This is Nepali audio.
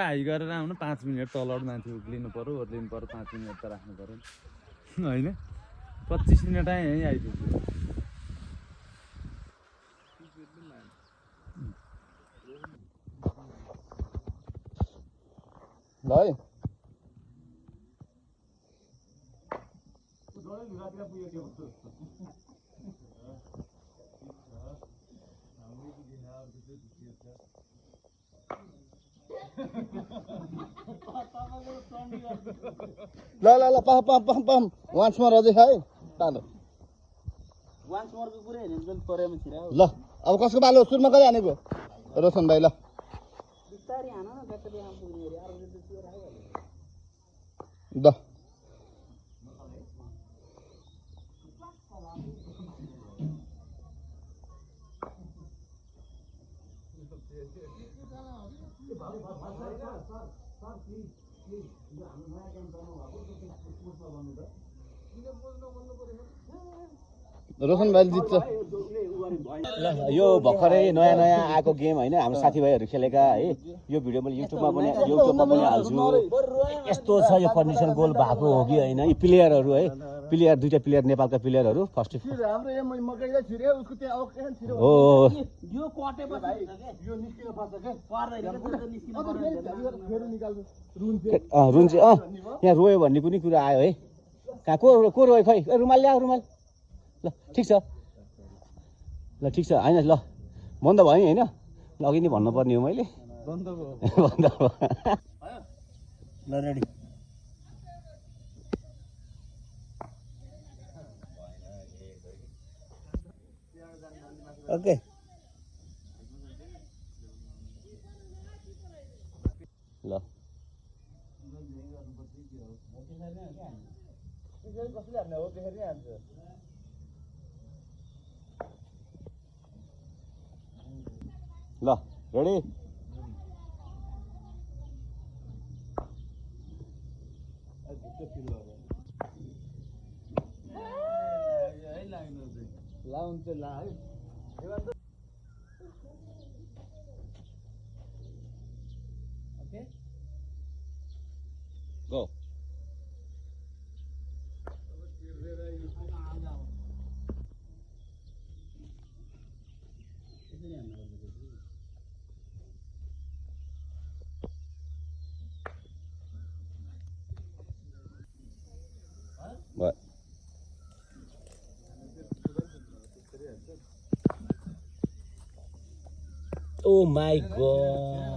हाई गरेर आउनु 5 मिनेट तलबाट माथि उक्लिनु पर्यो ओर्लिनु पर्यो 5 मिनेट त राख्नु पर्यो हैन 25 मिनेट यहीँ आइपुग्यो ल है ल ल ल पम पम पम पम वान्स मोर अझै है तालो वान्स मोरको कुरा हेर्नु पनि परेमा छिरा ल अब कसको बालो सुरुमा कहिले हानेको रोशन भाइ ल बिस्तारै हान न जसरी आम पुग्ने अरे अरू त त्यो राख्यो ल रोशन भाइले जित्छ यो भर्खरै नयाँ नयाँ आएको गेम होइन हाम्रो साथीभाइहरू खेलेका है यो भिडियो मैले युट्युबमा पनि हाल्छु यस्तो छ यो कन्डिसन गोल भएको हो कि होइन यी प्लेयरहरू है प्लेयर दुईटा प्लेयर नेपालका प्लेयरहरू फर्स्ट हाम्रो मकैले छिरे उसको त्यहाँ औकेन छिरे हो यो कटेपछि यो निस्किन पर्छ के पर्दैन के निस्किन फेरि निकाल्नु रुन चाहिँ यहाँ रोयो भन्ने कुनै कुरा आयो है कहाँ को रोयो खै रुमाल ल्याऊ रुमाल ल ठिक छ होइन ल बन्द भयो नि होइन ल अघि नै भन्नुपर्ने हो मैले बन्द भयो ल रेडी ओके ल कसले हान्ने हो त्यसरी हान्छ ल रेडी लाउन्छ ला है okay go What? Oh my god.